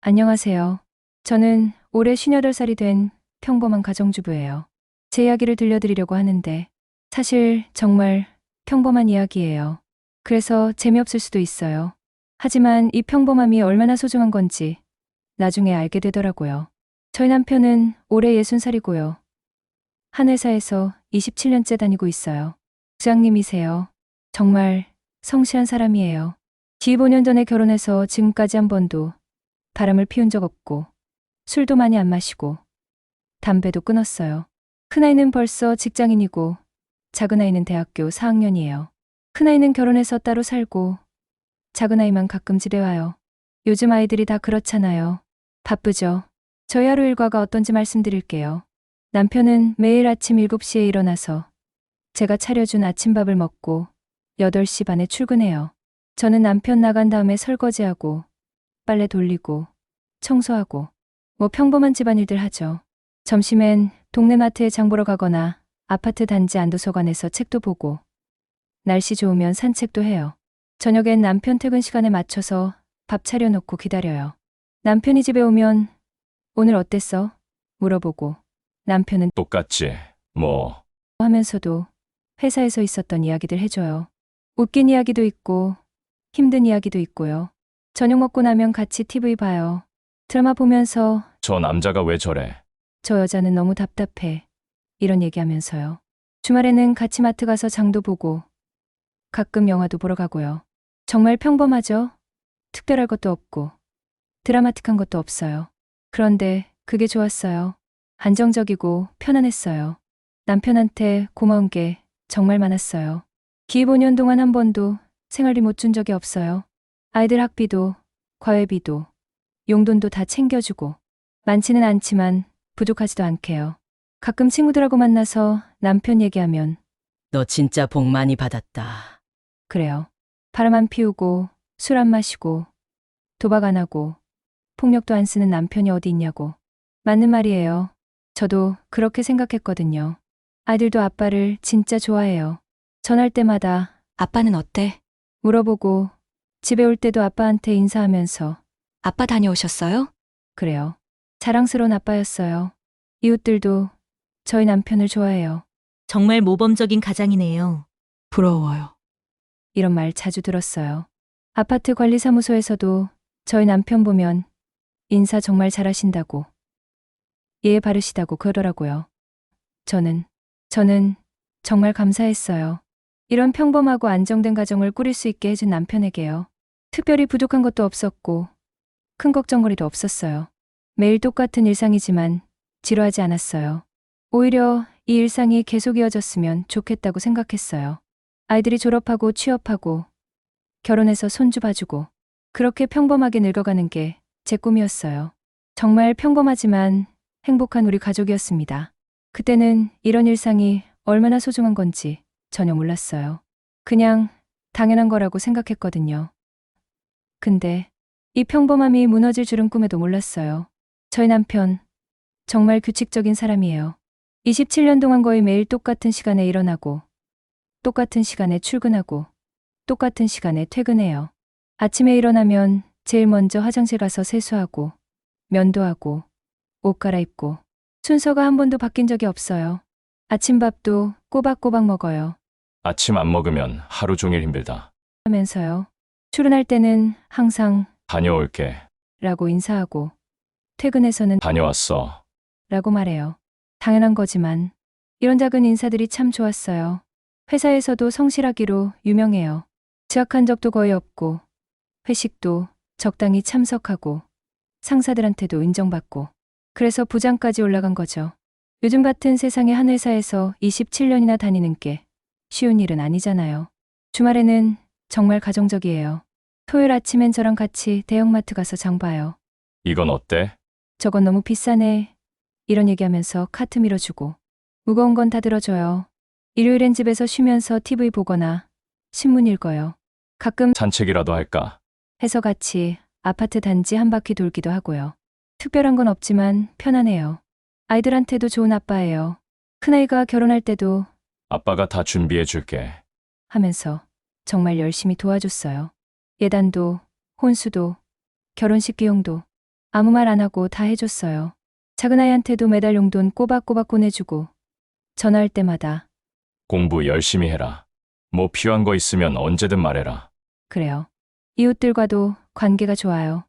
안녕하세요. 저는 올해 58살이 된 평범한 가정주부예요. 제 이야기를 들려드리려고 하는데 사실 정말 평범한 이야기예요. 그래서 재미없을 수도 있어요. 하지만 이 평범함이 얼마나 소중한 건지 나중에 알게 되더라고요. 저희 남편은 올해 60살이고요. 한 회사에서 27년째 다니고 있어요. 부장님이세요. 정말 성실한 사람이에요. 15년 전에 결혼해서 지금까지 한 번도 바람을 피운 적 없고 술도 많이 안 마시고 담배도 끊었어요. 큰아이는 벌써 직장인이고 작은아이는 대학교 4학년이에요. 큰아이는 결혼해서 따로 살고 작은아이만 가끔 집에 와요. 요즘 아이들이 다 그렇잖아요. 바쁘죠. 저희 하루 일과가 어떤지 말씀드릴게요. 남편은 매일 아침 7시에 일어나서 제가 차려준 아침밥을 먹고 8시 반에 출근해요. 저는 남편 나간 다음에 설거지하고 빨래 돌리고 청소하고 평범한 집안일들 하죠. 점심엔 동네 마트에 장 보러 가거나 아파트 단지 안도서관에서 책도 보고 날씨 좋으면 산책도 해요. 저녁엔 남편 퇴근 시간에 맞춰서 밥 차려놓고 기다려요. 남편이 집에 오면 오늘 어땠어? 물어보고 남편은 똑같지. 뭐, 하면서도 회사에서 있었던 이야기들 해줘요. 웃긴 이야기도 있고 힘든 이야기도 있고요. 저녁 먹고 나면 같이 TV 봐요. 드라마 보면서 저 남자가 왜 저래? 저 여자는 너무 답답해. 이런 얘기하면서요. 주말에는 같이 마트 가서 장도 보고 가끔 영화도 보러 가고요. 정말 평범하죠? 특별할 것도 없고 드라마틱한 것도 없어요. 그런데 그게 좋았어요. 안정적이고 편안했어요. 남편한테 고마운 게 정말 많았어요. 기 5년 동안 한 번도 생활비 못 준 적이 없어요. 아이들 학비도 과외비도 용돈도 다 챙겨주고 많지는 않지만 부족하지도 않게요. 가끔 친구들하고 만나서 남편 얘기하면 너 진짜 복 많이 받았다. 그래요. 바람 안 피우고 술 안 마시고 도박 안 하고 폭력도 안 쓰는 남편이 어디 있냐고. 맞는 말이에요. 저도 그렇게 생각했거든요. 아들도 아빠를 진짜 좋아해요. 전화할 때마다 아빠는 어때? 물어보고 집에 올 때도 아빠한테 인사하면서 아빠 다녀오셨어요? 그래요. 자랑스러운 아빠였어요. 이웃들도 저희 남편을 좋아해요. 정말 모범적인 가장이네요. 부러워요. 이런 말 자주 들었어요. 아파트 관리사무소에서도 저희 남편 보면 인사 정말 잘하신다고, 예의 바르시다고 그러더라고요. 저는 정말 감사했어요. 이런 평범하고 안정된 가정을 꾸릴 수 있게 해준 남편에게요. 특별히 부족한 것도 없었고, 큰 걱정거리도 없었어요. 매일 똑같은 일상이지만 지루하지 않았어요. 오히려 이 일상이 계속 이어졌으면 좋겠다고 생각했어요. 아이들이 졸업하고 취업하고 결혼해서 손주 봐주고 그렇게 평범하게 늙어가는 게 제 꿈이었어요. 정말 평범하지만 행복한 우리 가족이었습니다. 그때는 이런 일상이 얼마나 소중한 건지 전혀 몰랐어요. 그냥 당연한 거라고 생각했거든요. 근데 이 평범함이 무너질 줄은 꿈에도 몰랐어요. 저희 남편 정말 규칙적인 사람이에요. 27년 동안 거의 매일 똑같은 시간에 일어나고 똑같은 시간에 출근하고 똑같은 시간에 퇴근해요. 아침에 일어나면 제일 먼저 화장실 가서 세수하고 면도하고 옷 갈아입고 순서가 한 번도 바뀐 적이 없어요. 아침밥도 꼬박꼬박 먹어요. 아침 안 먹으면 하루 종일 힘들다. 하면서요. 출근할 때는 항상 다녀올게. 라고 인사하고 퇴근해서는 다녀왔어. 라고 말해요. 당연한 거지만 이런 작은 인사들이 참 좋았어요. 회사에서도 성실하기로 유명해요. 지각한 적도 거의 없고 회식도 적당히 참석하고 상사들한테도 인정받고 그래서 부장까지 올라간 거죠. 요즘 같은 세상에 한 회사에서 27년이나 다니는 게 쉬운 일은 아니잖아요. 주말에는 정말 가정적이에요. 토요일 아침엔 저랑 같이 대형마트 가서 장 봐요. 이건 어때? 저건 너무 비싸네. 이런 얘기하면서 카트 밀어주고 무거운 건 다 들어줘요. 일요일엔 집에서 쉬면서 TV 보거나 신문 읽어요. 가끔 산책이라도 할까? 해서 같이 아파트 단지 한 바퀴 돌기도 하고요. 특별한 건 없지만 편안해요. 아이들한테도 좋은 아빠예요. 큰아이가 결혼할 때도 아빠가 다 준비해 줄게. 하면서 정말 열심히 도와줬어요. 예단도, 혼수도, 결혼식 비용도 아무 말 안 하고 다 해줬어요. 작은 아이한테도 매달 용돈 꼬박꼬박 보내주고 전화할 때마다 공부 열심히 해라. 뭐 필요한 거 있으면 언제든 말해라. 그래요. 이웃들과도 관계가 좋아요.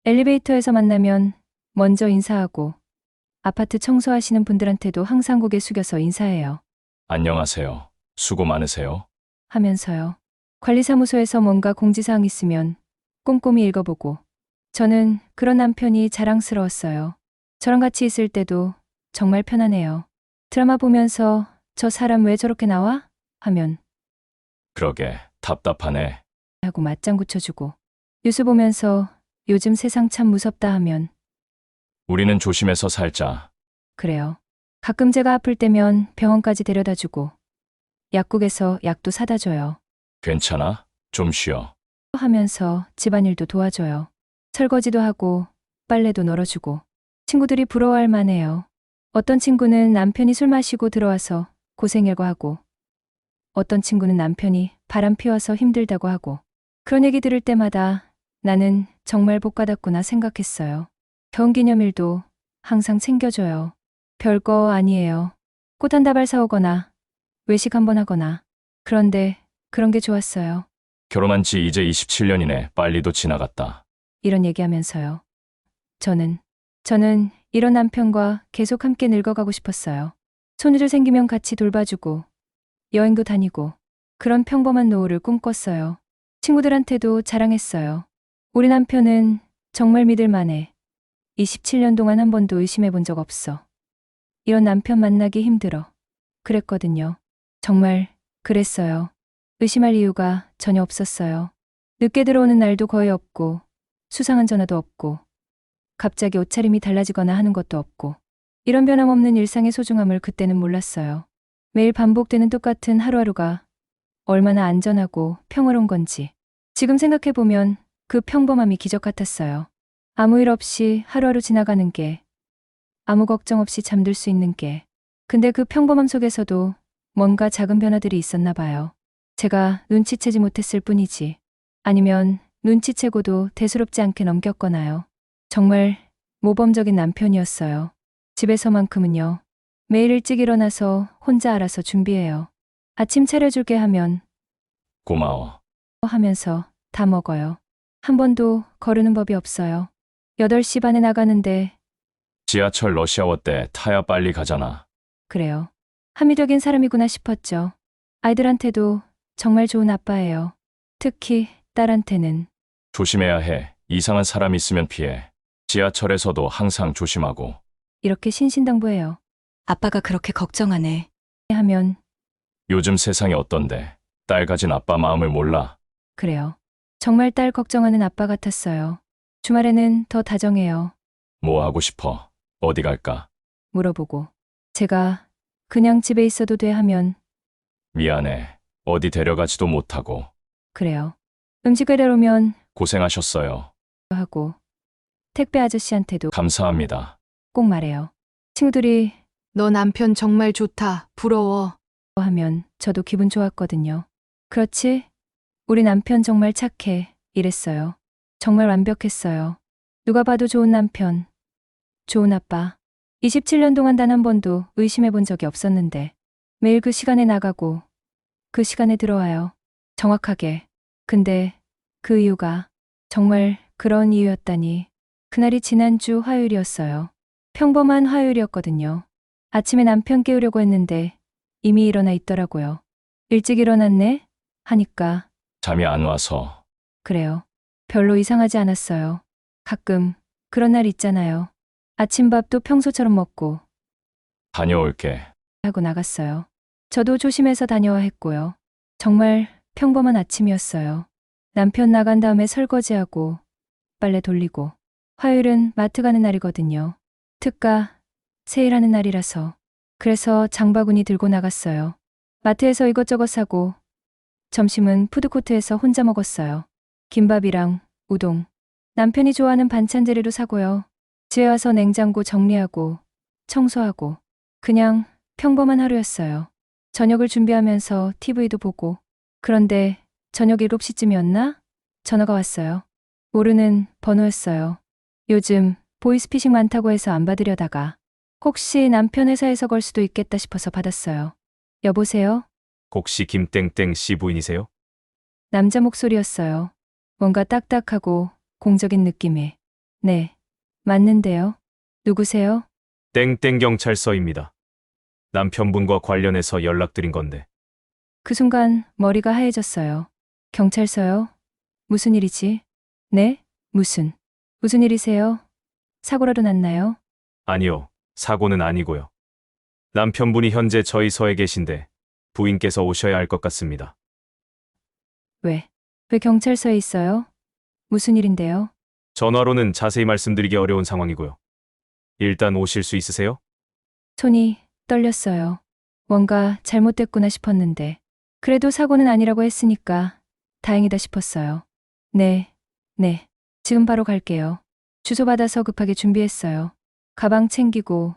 엘리베이터에서 만나면 먼저 인사하고 아파트 청소하시는 분들한테도 항상 고개 숙여서 인사해요. 안녕하세요. 수고 많으세요. 하면서요. 관리사무소에서 뭔가 공지사항 있으면 꼼꼼히 읽어보고 저는 그런 남편이 자랑스러웠어요. 저랑 같이 있을 때도 정말 편하네요. 드라마 보면서 저 사람 왜 저렇게 나와? 하면 그러게 답답하네. 하고 맞장구 쳐주고 뉴스 보면서 요즘 세상 참 무섭다 하면 우리는 조심해서 살자. 그래요. 가끔 제가 아플 때면 병원까지 데려다 주고 약국에서 약도 사다 줘요. 괜찮아? 좀 쉬어. 하면서 집안일도 도와줘요. 설거지도 하고 빨래도 널어주고 친구들이 부러워할 만해요. 어떤 친구는 남편이 술 마시고 들어와서 고생일고 하고 어떤 친구는 남편이 바람 피워서 힘들다고 하고 그런 얘기 들을 때마다 나는 정말 복받았구나 생각했어요. 결혼기념일도 항상 챙겨줘요. 별거 아니에요. 꽃 한 다발 사오거나 외식 한번 하거나 그런데 그런 게 좋았어요. 결혼한 지 이제 27년이네. 빨리도 지나갔다. 이런 얘기하면서요. 저는 이런 남편과 계속 함께 늙어가고 싶었어요. 손주들 생기면 같이 돌봐주고 여행도 다니고 그런 평범한 노후를 꿈꿨어요. 친구들한테도 자랑했어요. 우리 남편은 정말 믿을만해. 27년 동안 한 번도 의심해 본 적 없어. 이런 남편 만나기 힘들어. 그랬거든요. 정말 그랬어요. 의심할 이유가 전혀 없었어요. 늦게 들어오는 날도 거의 없고 수상한 전화도 없고 갑자기 옷차림이 달라지거나 하는 것도 없고 이런 변함없는 일상의 소중함을 그때는 몰랐어요. 매일 반복되는 똑같은 하루하루가 얼마나 안전하고 평화로운 건지 지금 생각해보면 그 평범함이 기적 같았어요. 아무 일 없이 하루하루 지나가는 게 아무 걱정 없이 잠들 수 있는 게 근데 그 평범함 속에서도 뭔가 작은 변화들이 있었나 봐요. 제가 눈치채지 못했을 뿐이지 아니면 눈치채고도 대수롭지 않게 넘겼거나요. 정말 모범적인 남편이었어요. 집에서만큼은요. 매일 일찍 일어나서 혼자 알아서 준비해요. 아침 차려줄게 하면 고마워. 하면서 다 먹어요. 한 번도 거르는 법이 없어요. 8시 반에 나가는데 지하철 러시아워 때 타야 빨리 가잖아. 그래요. 합리적인 사람이구나 싶었죠. 아이들한테도 정말 좋은 아빠예요. 특히 딸한테는 조심해야 해. 이상한 사람 있으면 피해. 지하철에서도 항상 조심하고. 이렇게 신신당부해요. 아빠가 그렇게 걱정하네. 하면 요즘 세상이 어떤데. 딸 가진 아빠 마음을 몰라. 그래요. 정말 딸 걱정하는 아빠 같았어요. 주말에는 더 다정해요. 뭐 하고 싶어? 어디 갈까? 물어보고 제가 그냥 집에 있어도 돼 하면 미안해. 어디 데려가지도 못하고. 그래요. 음식을 데려오면 고생하셨어요. 하고 택배 아저씨한테도 감사합니다. 꼭 말해요. 친구들이 너 남편 정말 좋다. 부러워. 하면 저도 기분 좋았거든요. 그렇지? 우리 남편 정말 착해. 이랬어요. 정말 완벽했어요. 누가 봐도 좋은 남편. 좋은 아빠. 27년 동안 단 한 번도 의심해 본 적이 없었는데 매일 그 시간에 나가고 그 시간에 들어와요. 정확하게. 근데 그 이유가 정말 그런 이유였다니. 그날이 지난주 화요일이었어요. 평범한 화요일이었거든요. 아침에 남편 깨우려고 했는데 이미 일어나 있더라고요. 일찍 일어났네? 하니까 잠이 안 와서. 그래요. 별로 이상하지 않았어요. 가끔 그런 날 있잖아요. 아침밥도 평소처럼 먹고 다녀올게. 하고 나갔어요. 저도 조심해서 다녀와 했고요. 정말 평범한 아침이었어요. 남편 나간 다음에 설거지하고 빨래 돌리고 화요일은 마트 가는 날이거든요. 특가 세일하는 날이라서 그래서 장바구니 들고 나갔어요. 마트에서 이것저것 사고 점심은 푸드코트에서 혼자 먹었어요. 김밥이랑 우동, 남편이 좋아하는 반찬 재료도 사고요. 집에 와서 냉장고 정리하고 청소하고 그냥 평범한 하루였어요. 저녁을 준비하면서 TV도 보고 그런데 저녁 7시쯤이었나? 전화가 왔어요. 모르는 번호였어요. 요즘 보이스피싱 많다고 해서 안 받으려다가 혹시 남편 회사에서 걸 수도 있겠다 싶어서 받았어요. 여보세요? 혹시 김땡땡 씨 부인이세요? 남자 목소리였어요. 뭔가 딱딱하고 공적인 느낌의. 네, 맞는데요. 누구세요? 땡땡 경찰서입니다. 남편분과 관련해서 연락드린 건데 그 순간 머리가 하얘졌어요. 경찰서요? 무슨 일이지? 네? 무슨 일이세요? 사고라도 났나요? 아니요, 사고는 아니고요. 남편분이 현재 저희 서에 계신데 부인께서 오셔야 할 것 같습니다. 왜 경찰서에 있어요? 무슨 일인데요? 전화로는 자세히 말씀드리기 어려운 상황이고요. 일단 오실 수 있으세요? 손이 떨렸어요. 뭔가 잘못됐구나 싶었는데 그래도 사고는 아니라고 했으니까 다행이다 싶었어요. 네. 지금 바로 갈게요. 주소 받아서 급하게 준비했어요. 가방 챙기고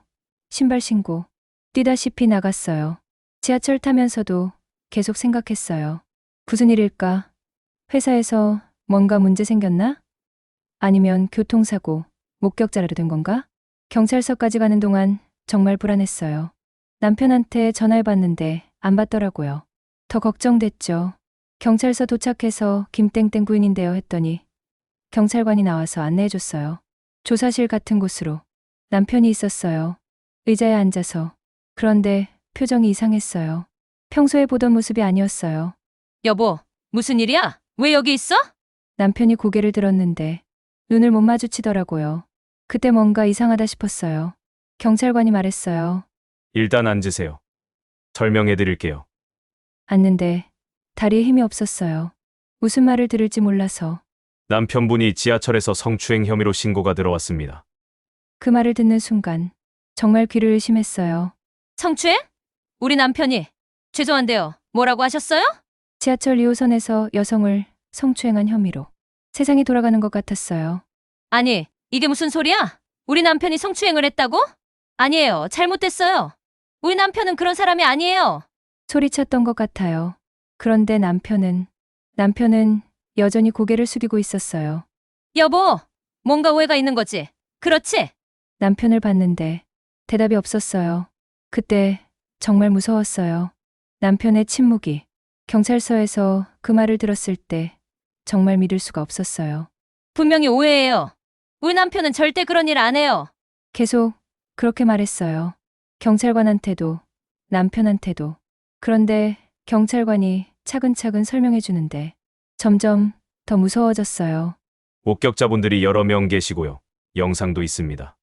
신발 신고 뛰다시피 나갔어요. 지하철 타면서도 계속 생각했어요. 무슨 일일까? 회사에서 뭔가 문제 생겼나? 아니면 교통사고, 목격자라도 된 건가? 경찰서까지 가는 동안 정말 불안했어요. 남편한테 전화해봤는데 안 받더라고요. 더 걱정됐죠. 경찰서 도착해서 김땡땡 부인인데요 했더니 경찰관이 나와서 안내해줬어요. 조사실 같은 곳으로. 남편이 있었어요. 의자에 앉아서. 그런데 표정이 이상했어요. 평소에 보던 모습이 아니었어요. 여보, 무슨 일이야? 왜 여기 있어? 남편이 고개를 들었는데 눈을 못 마주치더라고요. 그때 뭔가 이상하다 싶었어요. 경찰관이 말했어요. 일단 앉으세요. 설명해 드릴게요. 앉는데 다리에 힘이 없었어요. 무슨 말을 들을지 몰라서. 남편분이 지하철에서 성추행 혐의로 신고가 들어왔습니다. 그 말을 듣는 순간 정말 귀를 의심했어요. 성추행? 우리 남편이. 죄송한데요. 뭐라고 하셨어요? 지하철 2호선에서 여성을 성추행한 혐의로. 세상이 돌아가는 것 같았어요. 아니, 이게 무슨 소리야? 우리 남편이 성추행을 했다고? 아니에요. 잘못됐어요. 우리 남편은 그런 사람이 아니에요. 소리쳤던 것 같아요. 그런데 남편은 여전히 고개를 숙이고 있었어요. 여보, 뭔가 오해가 있는 거지? 그렇지? 남편을 봤는데 대답이 없었어요. 그때 정말 무서웠어요. 남편의 침묵이. 경찰서에서 그 말을 들었을 때 정말 믿을 수가 없었어요. 분명히 오해예요. 우리 남편은 절대 그런 일 안 해요. 계속 그렇게 말했어요. 경찰관한테도 남편한테도. 그런데 경찰관이 차근차근 설명해 주는데 점점 더 무서워졌어요. 목격자분들이 여러 명 계시고요. 영상도 있습니다.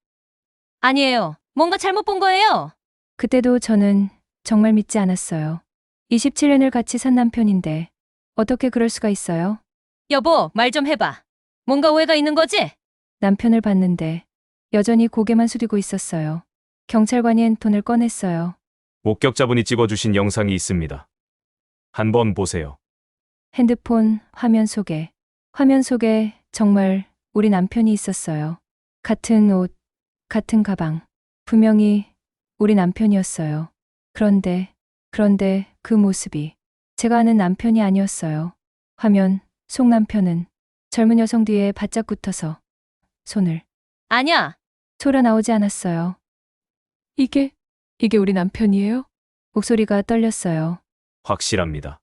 아니에요. 뭔가 잘못 본 거예요. 그때도 저는 정말 믿지 않았어요. 27년을 같이 산 남편인데 어떻게 그럴 수가 있어요? 여보, 말 좀 해봐. 뭔가 오해가 있는 거지? 남편을 봤는데 여전히 고개만 숙이고 있었어요. 경찰관이 핸폰을 꺼냈어요. 목격자분이 찍어주신 영상이 있습니다. 한번 보세요. 핸드폰 화면 속에 정말 우리 남편이 있었어요. 같은 옷, 같은 가방. 분명히 우리 남편이었어요. 그런데 그 모습이 제가 아는 남편이 아니었어요. 화면 속 남편은 젊은 여성 뒤에 바짝 붙어서 손을. 아니야. 소리가 나오지 않았어요. 이게 우리 남편이에요? 목소리가 떨렸어요. 확실합니다.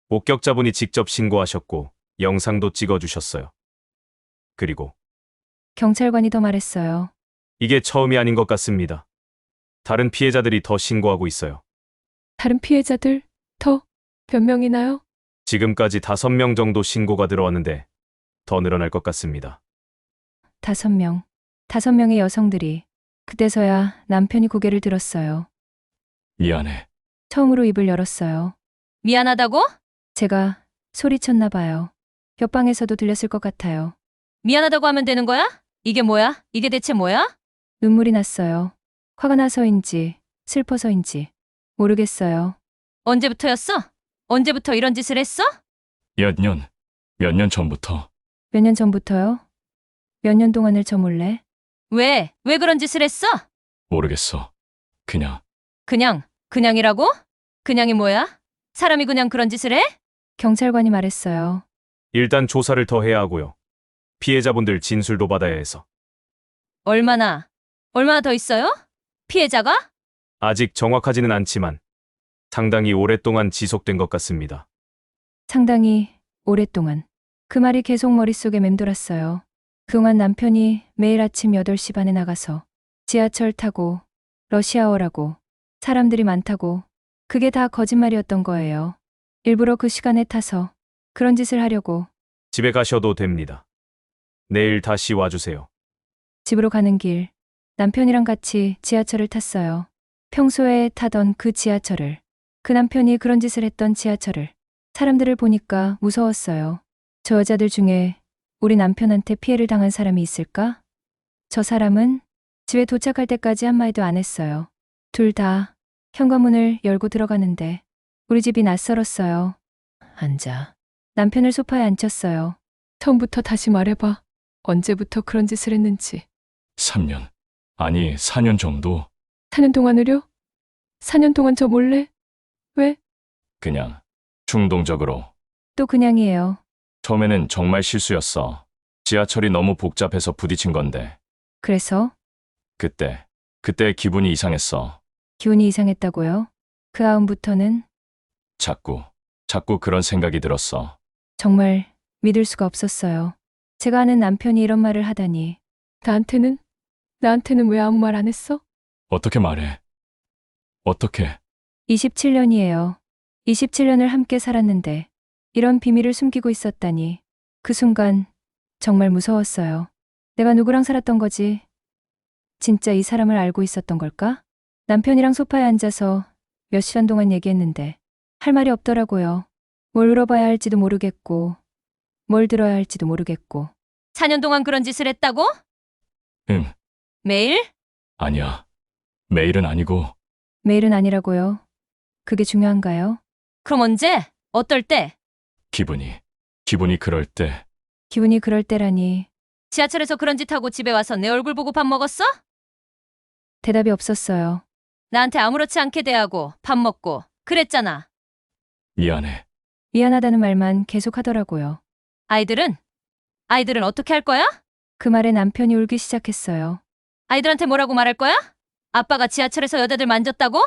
목격자분이 직접 신고하셨고 영상도 찍어주셨어요. 그리고 경찰관이 더 말했어요. 이게 처음이 아닌 것 같습니다. 다른 피해자들이 더 신고하고 있어요. 다른 피해자들 몇 명이나요? 지금까지 5명 정도 신고가 들어왔는데 더 늘어날 것 같습니다. 5명. 5명의 여성들이. 그때서야 남편이 고개를 들었어요. 미안해. 처음으로 입을 열었어요. 미안하다고? 제가 소리쳤나 봐요. 옆방에서도 들렸을 것 같아요. 미안하다고 하면 되는 거야? 이게 뭐야? 이게 대체 뭐야? 눈물이 났어요. 화가 나서인지 슬퍼서인지 모르겠어요. 언제부터였어? 언제부터 이런 짓을 했어? 몇 년 전부터. 몇 년 전부터요? 몇 년 동안을 저 몰래? 왜 그런 짓을 했어? 모르겠어. 그냥. 그냥이라고? 그냥이 뭐야? 사람이 그냥 그런 짓을 해? 경찰관이 말했어요. 일단 조사를 더 해야 하고요. 피해자분들 진술도 받아야 해서. 얼마나 더 있어요? 피해자가? 아직 정확하지는 않지만 상당히 오랫동안 지속된 것 같습니다. 상당히 오랫동안. 그 말이 계속 머릿속에 맴돌았어요. 그동안 남편이 매일 아침 8시 반에 나가서 지하철 타고 러시아어라고 사람들이 많다고 그게 다 거짓말이었던 거예요. 일부러 그 시간에 타서 그런 짓을 하려고. 집에 가셔도 됩니다. 내일 다시 와주세요. 집으로 가는 길 남편이랑 같이 지하철을 탔어요. 평소에 타던 그 지하철을. 그 남편이 그런 짓을 했던 지하철을. 사람들을 보니까 무서웠어요. 저 여자들 중에 우리 남편한테 피해를 당한 사람이 있을까? 저 사람은 집에 도착할 때까지 한마디도 안 했어요. 둘 다 현관문을 열고 들어가는데 우리 집이 낯설었어요. 앉아. 남편을 소파에 앉혔어요. 처음부터 다시 말해봐. 언제부터 그런 짓을 했는지. 3년. 아니, 4년 정도. 4년 동안을요? 4년 동안 저 몰래? 왜? 그냥 충동적으로. 또 그냥이에요. 처음에는 정말 실수였어. 지하철이 너무 복잡해서 부딪힌 건데. 그래서 그때 기분이 이상했어. 기운이 이상했다고요? 그 다음부터는 자꾸 그런 생각이 들었어. 정말 믿을 수가 없었어요. 제가 아는 남편이 이런 말을 하다니. 나한테는 왜 아무 말 안 했어? 어떻게 말해? 어떻게? 27년이에요. 27년을 함께 살았는데 이런 비밀을 숨기고 있었다니. 그 순간 정말 무서웠어요. 내가 누구랑 살았던 거지? 진짜 이 사람을 알고 있었던 걸까? 남편이랑 소파에 앉아서 몇 시간 동안 얘기했는데 할 말이 없더라고요. 뭘 물어봐야 할지도 모르겠고 뭘 들어야 할지도 모르겠고. 4년 동안 그런 짓을 했다고? 응, 매일? 아니야. 매일은 아니고 매일은 아니라고요. 그게 중요한가요? 그럼 언제? 어떨 때? 기분이 그럴 때. 기분이 그럴 때라니. 지하철에서 그런 짓 하고 집에 와서 내 얼굴 보고 밥 먹었어? 대답이 없었어요. 나한테 아무렇지 않게 대하고 밥 먹고 그랬잖아. 미안해. 미안하다는 말만 계속 하더라고요. 아이들은 어떻게 할 거야? 그 말에 남편이 울기 시작했어요. 아이들한테 뭐라고 말할 거야? 아빠가 지하철에서 여자들 만졌다고?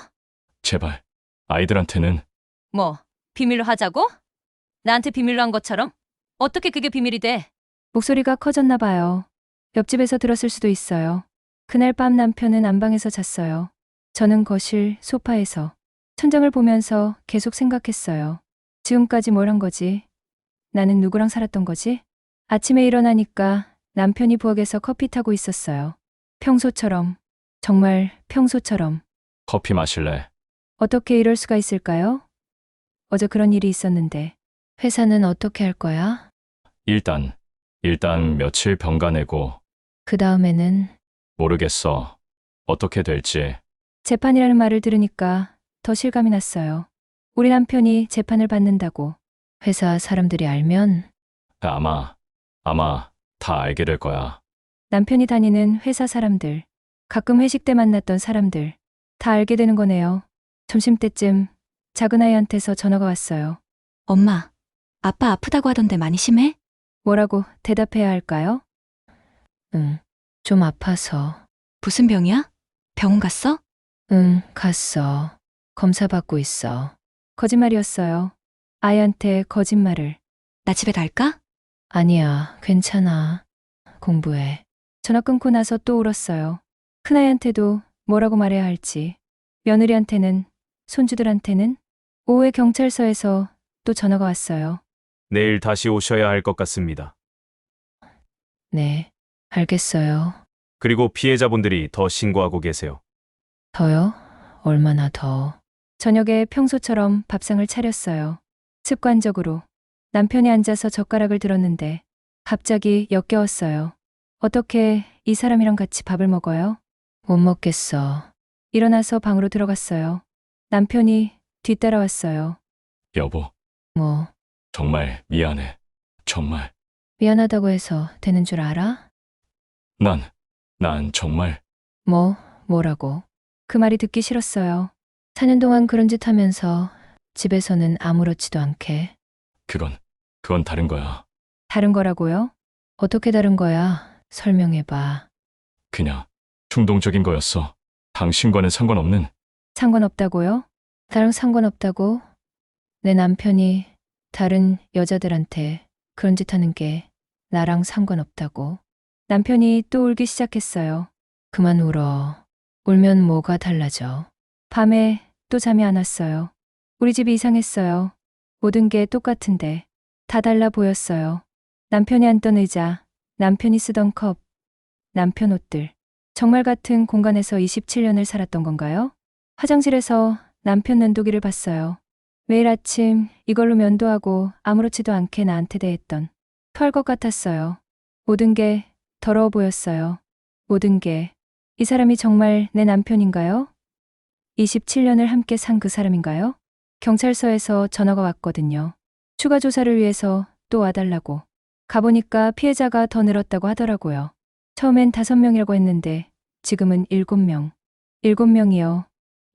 제발. 아이들한테는 뭐, 비밀로 하자고? 나한테 비밀로 한 것처럼? 어떻게 그게 비밀이 돼? 목소리가 커졌나 봐요. 옆집에서 들었을 수도 있어요. 그날 밤 남편은 안방에서 잤어요. 저는 거실 소파에서 천장을 보면서 계속 생각했어요. 지금까지 뭘 한 거지? 나는 누구랑 살았던 거지? 아침에 일어나니까 남편이 부엌에서 커피 타고 있었어요. 평소처럼, 정말 평소처럼. 커피 마실래? 어떻게 이럴 수가 있을까요? 어제 그런 일이 있었는데. 회사는 어떻게 할 거야? 일단 며칠 병가 내고. 그 다음에는 모르겠어. 어떻게 될지. 재판이라는 말을 들으니까 더 실감이 났어요. 우리 남편이 재판을 받는다고. 회사 사람들이 알면 아마 다 알게 될 거야. 남편이 다니는 회사 사람들, 가끔 회식 때 만났던 사람들 다 알게 되는 거네요. 점심때쯤 작은 아이한테서 전화가 왔어요. 엄마, 아빠 아프다고 하던데 많이 심해? 뭐라고 대답해야 할까요? 응, 좀 아파서. 무슨 병이야? 병원 갔어? 응, 갔어. 검사 받고 있어. 거짓말이었어요. 아이한테 거짓말을. 나 집에 갈까? 아니야, 괜찮아. 공부해. 전화 끊고 나서 또 울었어요. 큰아이한테도 뭐라고 말해야 할지. 며느리한테는, 손주들한테는. 오후에 경찰서에서 또 전화가 왔어요. 내일 다시 오셔야 할 것 같습니다. 네, 알겠어요. 그리고 피해자분들이 더 신고하고 계세요. 더요? 얼마나 더? 저녁에 평소처럼 밥상을 차렸어요. 습관적으로. 남편이 앉아서 젓가락을 들었는데 갑자기 역겨웠어요. 어떻게 이 사람이랑 같이 밥을 먹어요? 못 먹겠어. 일어나서 방으로 들어갔어요. 남편이 뒤따라왔어요. 여보, 뭐, 정말 미안해. 정말. 미안하다고 해서 되는 줄 알아? 난 정말. 뭐라고? 그 말이 듣기 싫었어요. 4년 동안 그런 짓 하면서 집에서는 아무렇지도 않게. 그건 다른 거야. 다른 거라고요? 어떻게 다른 거야? 설명해봐. 그냥 충동적인 거였어. 당신과는 상관없는. 상관없다고요? 나랑 상관없다고? 내 남편이 다른 여자들한테 그런 짓 하는 게 나랑 상관없다고. 남편이 또 울기 시작했어요. 그만 울어. 울면 뭐가 달라져. 밤에 또 잠이 안 왔어요. 우리 집이 이상했어요. 모든 게 똑같은데 다 달라 보였어요. 남편이 앉던 의자, 남편이 쓰던 컵, 남편 옷들. 정말 같은 공간에서 27년을 살았던 건가요? 화장실에서 남편 면도기를 봤어요. 매일 아침 이걸로 면도하고 아무렇지도 않게 나한테 대했던 토할 것 같았어요. 모든 게 더러워 보였어요. 모든 게 이 사람이 정말 내 남편인가요? 27년을 함께 산 그 사람인가요? 경찰서에서 전화가 왔거든요. 추가 조사를 위해서 또 와달라고. 가보니까 피해자가 더 늘었다고 하더라고요. 처음엔 5명이라고 했는데 지금은 7명. 7명이요.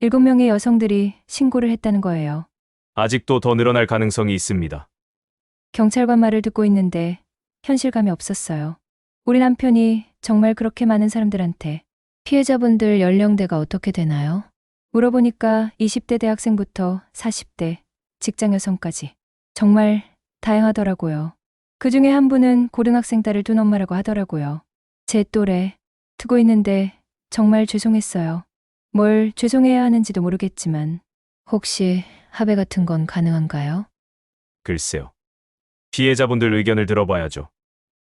7명의 여성들이 신고를 했다는 거예요. 아직도 더 늘어날 가능성이 있습니다. 경찰관 말을 듣고 있는데 현실감이 없었어요. 우리 남편이 정말 그렇게 많은 사람들한테 피해자분들 연령대가 어떻게 되나요? 물어보니까 20대 대학생부터 40대 직장 여성까지 정말 다양하더라고요. 그 중에 한 분은 고등학생 딸을 둔 엄마라고 하더라고요. 제 또래 두고 있는데 정말 죄송했어요. 뭘 죄송해야 하는지도 모르겠지만 혹시 합의 같은 건 가능한가요? 글쎄요. 피해자분들 의견을 들어봐야죠.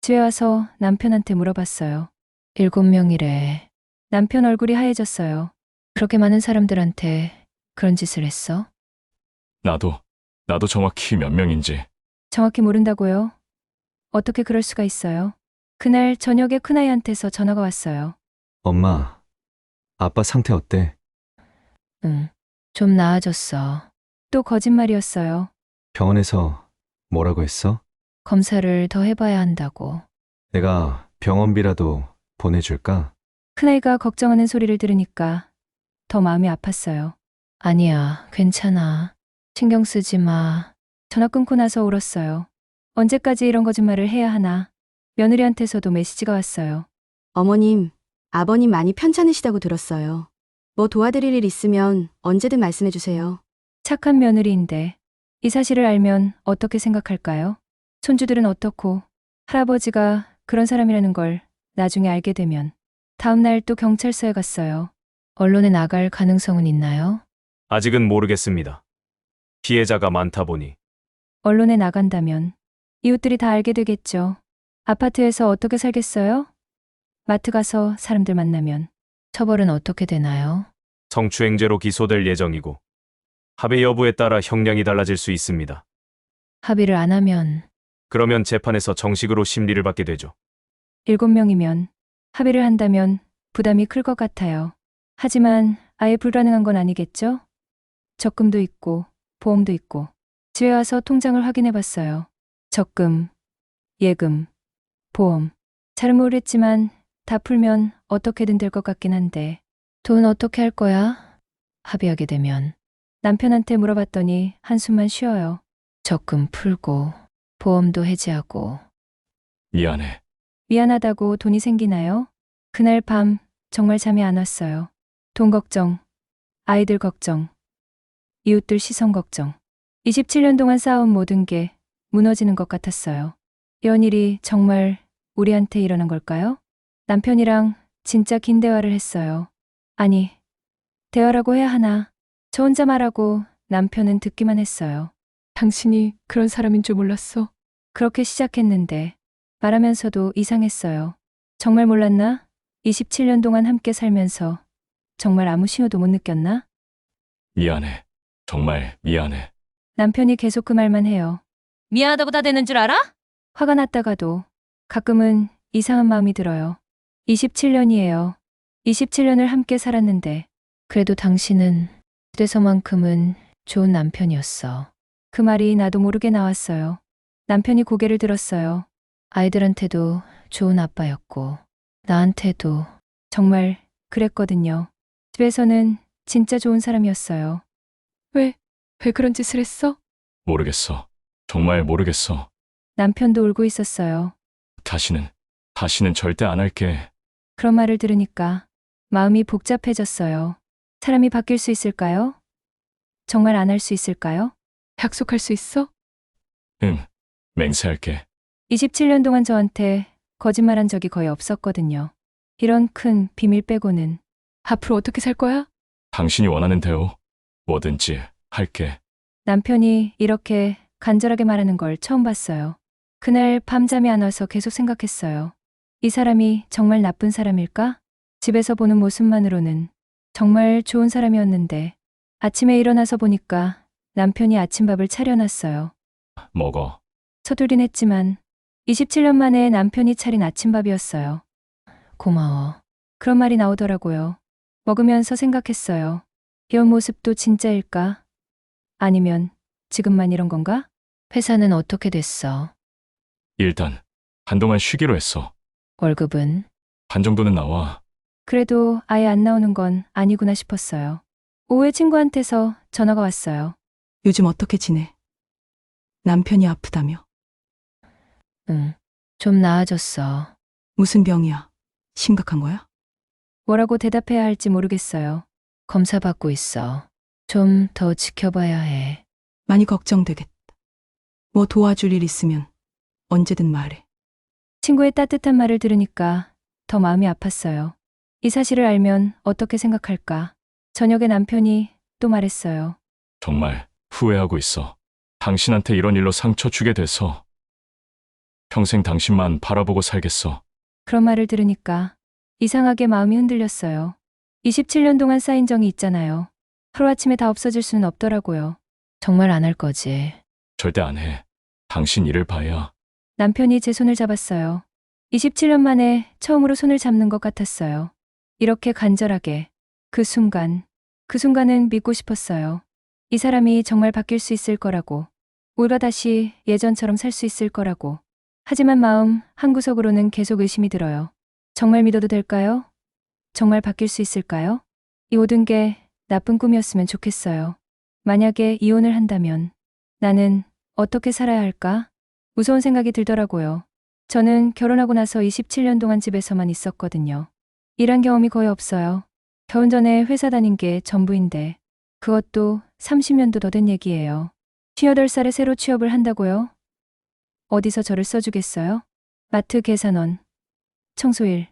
집에 와서 남편한테 물어봤어요. 7명이래. 남편 얼굴이 하얘졌어요. 그렇게 많은 사람들한테 그런 짓을 했어? 나도 정확히 몇 명인지. 정확히 모른다고요? 어떻게 그럴 수가 있어요? 그날 저녁에 큰아이한테서 전화가 왔어요. 엄마, 아빠 상태 어때? 응, 좀 나아졌어. 또 거짓말이었어요. 병원에서 뭐라고 했어? 검사를 더 해봐야 한다고. 내가 병원비라도 보내줄까? 큰아이가 걱정하는 소리를 들으니까 더 마음이 아팠어요. 아니야, 괜찮아. 신경 쓰지 마. 전화 끊고 나서 울었어요. 언제까지 이런 거짓말을 해야 하나. 며느리한테서도 메시지가 왔어요. 어머님, 아버님 많이 편찮으시다고 들었어요. 뭐 도와드릴 일 있으면 언제든 말씀해 주세요. 착한 며느리인데 이 사실을 알면 어떻게 생각할까요? 손주들은 어떻고 할아버지가 그런 사람이라는 걸 나중에 알게 되면 다음 날 또 경찰서에 갔어요. 언론에 나갈 가능성은 있나요? 아직은 모르겠습니다. 피해자가 많다 보니. 언론에 나간다면 이웃들이 다 알게 되겠죠. 아파트에서 어떻게 살겠어요? 마트 가서 사람들 만나면 처벌은 어떻게 되나요? 성추행죄로 기소될 예정이고 합의 여부에 따라 형량이 달라질 수 있습니다. 합의를 안 하면 그러면 재판에서 정식으로 심리를 받게 되죠. 7명이면 합의를 한다면 부담이 클 것 같아요. 하지만 아예 불가능한 건 아니겠죠? 적금도 있고 보험도 있고. 집에 와서 통장을 확인해 봤어요. 적금, 예금, 보험. 잘은 모르겠지만 다 풀면 어떻게든 될 것 같긴 한데 돈 어떻게 할 거야? 합의하게 되면. 남편한테 물어봤더니 한숨만 쉬어요. 적금 풀고 보험도 해지하고. 미안해. 미안하다고 돈이 생기나요? 그날 밤 정말 잠이 안 왔어요. 돈 걱정, 아이들 걱정, 이웃들 시선 걱정. 27년 동안 쌓아온 모든 게 무너지는 것 같았어요. 이런 일이 정말 우리한테 일어난 걸까요? 남편이랑 진짜 긴 대화를 했어요. 아니, 대화라고 해야 하나? 저 혼자 말하고 남편은 듣기만 했어요. 당신이 그런 사람인 줄 몰랐어. 그렇게 시작했는데 말하면서도 이상했어요. 정말 몰랐나? 27년 동안 함께 살면서 정말 아무 신호도 못 느꼈나? 미안해. 정말 미안해. 남편이 계속 그 말만 해요. 미안하다고 다 되는 줄 알아? 화가 났다가도 가끔은 이상한 마음이 들어요. 27년이에요. 27년을 함께 살았는데 그래도 당신은 그래서만큼은 좋은 남편이었어. 그 말이 나도 모르게 나왔어요. 남편이 고개를 들었어요. 아이들한테도 좋은 아빠였고 나한테도 정말 그랬거든요. 집에서는 진짜 좋은 사람이었어요. 왜 그런 짓을 했어? 모르겠어. 정말 모르겠어. 남편도 울고 있었어요. 다시는 절대 안 할게. 그런 말을 들으니까 마음이 복잡해졌어요. 사람이 바뀔 수 있을까요? 정말 안 할 수 있을까요? 약속할 수 있어? 응, 맹세할게. 27년 동안 저한테 거짓말한 적이 거의 없었거든요. 이런 큰 비밀 빼고는. 앞으로 어떻게 살 거야? 당신이 원하는 대로 뭐든지 할게. 남편이 이렇게 간절하게 말하는 걸 처음 봤어요. 그날 밤잠이 안 와서 계속 생각했어요. 이 사람이 정말 나쁜 사람일까? 집에서 보는 모습만으로는 정말 좋은 사람이었는데 아침에 일어나서 보니까 남편이 아침밥을 차려놨어요. 먹어. 서툴긴 했지만 27년 만에 남편이 차린 아침밥이었어요. 고마워. 그런 말이 나오더라고요. 먹으면서 생각했어요. 이런 모습도 진짜일까? 아니면 지금만 이런 건가? 회사는 어떻게 됐어? 일단 한동안 쉬기로 했어. 월급은? 반 정도는 나와. 그래도 아예 안 나오는 건 아니구나 싶었어요. 오후에 친구한테서 전화가 왔어요. 요즘 어떻게 지내? 남편이 아프다며? 응, 좀 나아졌어. 무슨 병이야? 심각한 거야? 뭐라고 대답해야 할지 모르겠어요. 검사 받고 있어. 좀 더 지켜봐야 해. 많이 걱정되겠다. 뭐 도와줄 일 있으면 언제든 말해. 친구의 따뜻한 말을 들으니까 더 마음이 아팠어요. 이 사실을 알면 어떻게 생각할까? 저녁에 남편이 또 말했어요. 정말 후회하고 있어. 당신한테 이런 일로 상처 주게 돼서 평생 당신만 바라보고 살겠어. 그런 말을 들으니까 이상하게 마음이 흔들렸어요. 27년 동안 쌓인 정이 있잖아요. 하루아침에 다 없어질 수는 없더라고요. 정말 안 할 거지. 절대 안 해. 당신 일을 봐야. 남편이 제 손을 잡았어요. 27년 만에 처음으로 손을 잡는 것 같았어요. 이렇게 간절하게. 그 순간은 믿고 싶었어요. 이 사람이 정말 바뀔 수 있을 거라고. 우리가 다시 예전처럼 살 수 있을 거라고. 하지만 마음 한구석으로는 계속 의심이 들어요. 정말 믿어도 될까요? 정말 바뀔 수 있을까요? 이 모든 게 나쁜 꿈이었으면 좋겠어요. 만약에 이혼을 한다면 나는 어떻게 살아야 할까? 무서운 생각이 들더라고요. 저는 결혼하고 나서 27년 동안 집에서만 있었거든요. 일한 경험이 거의 없어요. 결혼 전에 회사 다닌 게 전부인데 그것도 30년도 더 된 얘기예요. 58살에 새로 취업을 한다고요? 어디서 저를 써주겠어요? 마트 계산원, 청소일,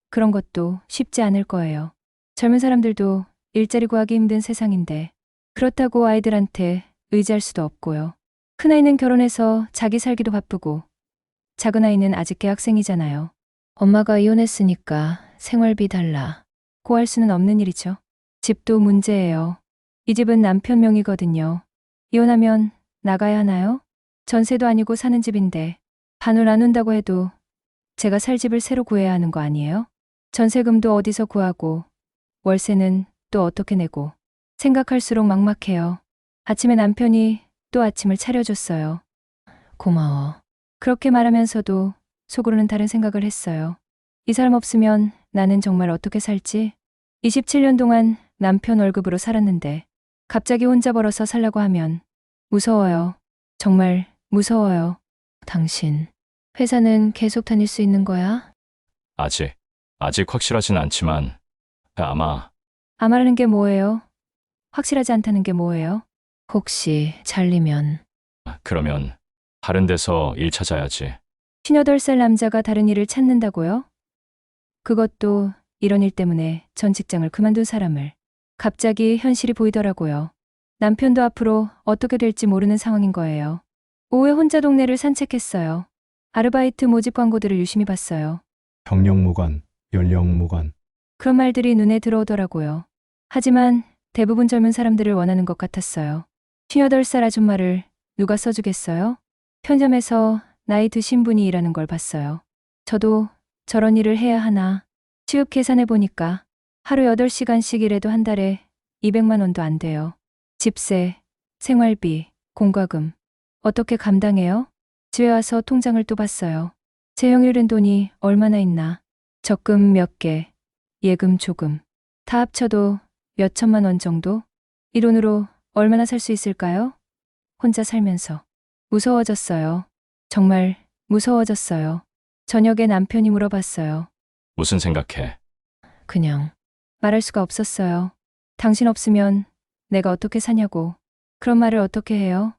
그런 것도 쉽지 않을 거예요. 젊은 사람들도 일자리 구하기 힘든 세상인데 그렇다고 아이들한테 의지할 수도 없고요. 큰아이는 결혼해서 자기 살기도 바쁘고 작은 아이는 아직 대학생이잖아요. 엄마가 이혼했으니까 생활비 달라. 고할 수는 없는 일이죠. 집도 문제예요. 이 집은 남편 명의거든요. 이혼하면 나가야 하나요? 전세도 아니고 사는 집인데 반을 나눈다고 해도 제가 살 집을 새로 구해야 하는 거 아니에요? 전세금도 어디서 구하고 월세는 또 어떻게 내고 생각할수록 막막해요. 아침에 남편이 또 아침을 차려줬어요. 고마워. 그렇게 말하면서도 속으로는 다른 생각을 했어요. 이 사람 없으면 나는 정말 어떻게 살지? 27년 동안 남편 월급으로 살았는데 갑자기 혼자 벌어서 살라고 하면 무서워요. 정말 무서워요. 당신, 회사는 계속 다닐 수 있는 거야? 아직 확실하진 않지만 아마라는 게 뭐예요? 확실하지 않다는 게 뭐예요? 혹시 잘리면. 그러면 다른 데서 일 찾아야지. 58살 남자가 다른 일을 찾는다고요? 그것도 이런 일 때문에 전 직장을 그만둔 사람을. 갑자기 현실이 보이더라고요. 남편도 앞으로 어떻게 될지 모르는 상황인 거예요. 오후에 혼자 동네를 산책했어요. 아르바이트 모집 광고들을 유심히 봤어요. 경력무관, 연령무관. 그런 말들이 눈에 들어오더라고요. 하지만 대부분 젊은 사람들을 원하는 것 같았어요. 58살 아줌마를 누가 써주겠어요? 편점에서 나이 드신 분이 일하는 걸 봤어요. 저도 저런 일을 해야 하나. 시급 계산해 보니까 하루 8시간씩 일해도 한 달에 200만 원도 안 돼요. 집세, 생활비, 공과금. 어떻게 감당해요? 집에 와서 통장을 또 봤어요. 제 형일은 돈이 얼마나 있나. 적금 몇 개, 예금 조금. 다 합쳐도 몇 천만 원 정도? 이 돈으로 얼마나 살 수 있을까요? 혼자 살면서. 무서워졌어요. 정말 무서워졌어요. 저녁에 남편이 물어봤어요. 무슨 생각해? 그냥 말할 수가 없었어요. 당신 없으면 내가 어떻게 사냐고. 그런 말을 어떻게 해요?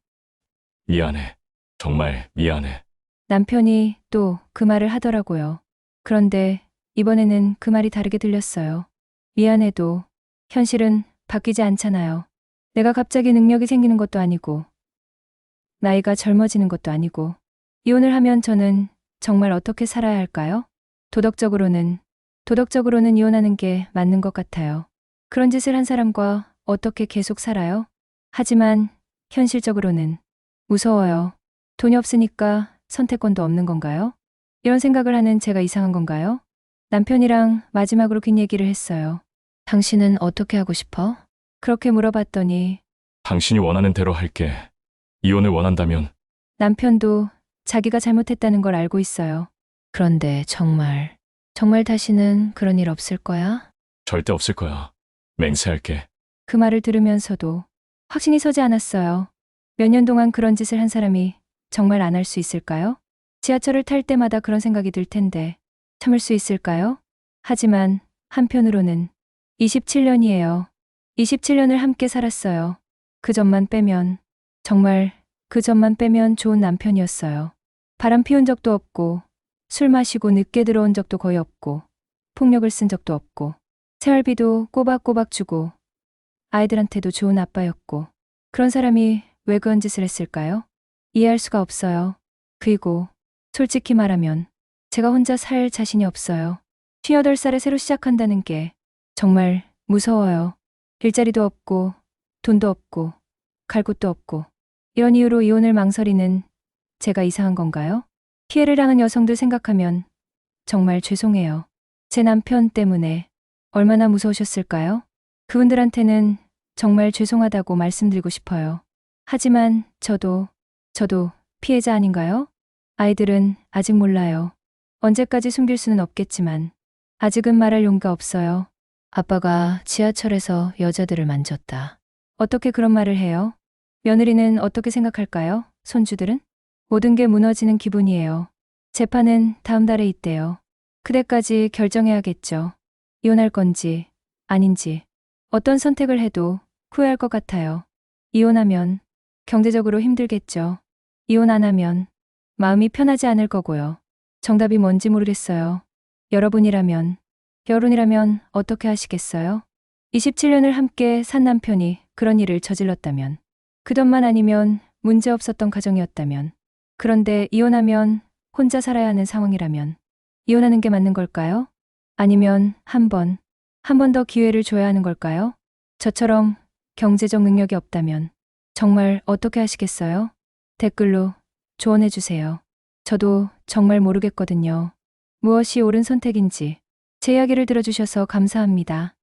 미안해. 정말 미안해. 남편이 또 그 말을 하더라고요. 그런데 이번에는 그 말이 다르게 들렸어요. 미안해도 현실은 바뀌지 않잖아요. 내가 갑자기 능력이 생기는 것도 아니고, 나이가 젊어지는 것도 아니고, 이혼을 하면 저는 정말 어떻게 살아야 할까요? 도덕적으로는 이혼하는 게 맞는 것 같아요. 그런 짓을 한 사람과 어떻게 계속 살아요? 하지만 현실적으로는 무서워요. 돈이 없으니까 선택권도 없는 건가요? 이런 생각을 하는 제가 이상한 건가요? 남편이랑 마지막으로 긴 얘기를 했어요. 당신은 어떻게 하고 싶어? 그렇게 물어봤더니 당신이 원하는 대로 할게. 이혼을 원한다면 남편도 자기가 잘못했다는 걸 알고 있어요. 그런데 정말 다시는 그런 일 없을 거야? 절대 없을 거야. 맹세할게. 그 말을 들으면서도 확신이 서지 않았어요. 몇 년 동안 그런 짓을 한 사람이 정말 안 할 수 있을까요? 지하철을 탈 때마다 그런 생각이 들 텐데 참을 수 있을까요? 하지만 한편으로는 27년이에요. 27년을 함께 살았어요. 그 점만 빼면, 정말 그 점만 빼면 좋은 남편이었어요. 바람 피운 적도 없고, 술 마시고 늦게 들어온 적도 거의 없고, 폭력을 쓴 적도 없고, 생활비도 꼬박꼬박 주고, 아이들한테도 좋은 아빠였고, 그런 사람이 왜 그런 짓을 했을까요? 이해할 수가 없어요. 그리고 솔직히 말하면 제가 혼자 살 자신이 없어요. 58살에 새로 시작한다는 게 정말 무서워요. 일자리도 없고, 돈도 없고, 갈 곳도 없고, 이런 이유로 이혼을 망설이는 제가 이상한 건가요? 피해를 당한 여성들 생각하면 정말 죄송해요. 제 남편 때문에 얼마나 무서우셨을까요? 그분들한테는 정말 죄송하다고 말씀드리고 싶어요. 하지만 저도 피해자 아닌가요? 아이들은 아직 몰라요. 언제까지 숨길 수는 없겠지만 아직은 말할 용기가 없어요. 아빠가 지하철에서 여자들을 만졌다. 어떻게 그런 말을 해요? 며느리는 어떻게 생각할까요? 손주들은? 모든 게 무너지는 기분이에요. 재판은 다음 달에 있대요. 그때까지 결정해야겠죠. 이혼할 건지 아닌지. 어떤 선택을 해도 후회할 것 같아요. 이혼하면 경제적으로 힘들겠죠. 이혼 안 하면 마음이 편하지 않을 거고요. 정답이 뭔지 모르겠어요. 여러분이라면 어떻게 하시겠어요? 27년을 함께 산 남편이 그런 일을 저질렀다면, 그 돈만 아니면 문제 없었던 가정이었다면, 그런데 이혼하면 혼자 살아야 하는 상황이라면 이혼하는 게 맞는 걸까요? 아니면 한 번 더 기회를 줘야 하는 걸까요? 저처럼 경제적 능력이 없다면 정말 어떻게 하시겠어요? 댓글로 조언해 주세요. 저도 정말 모르겠거든요. 무엇이 옳은 선택인지. 제 이야기를 들어주셔서 감사합니다.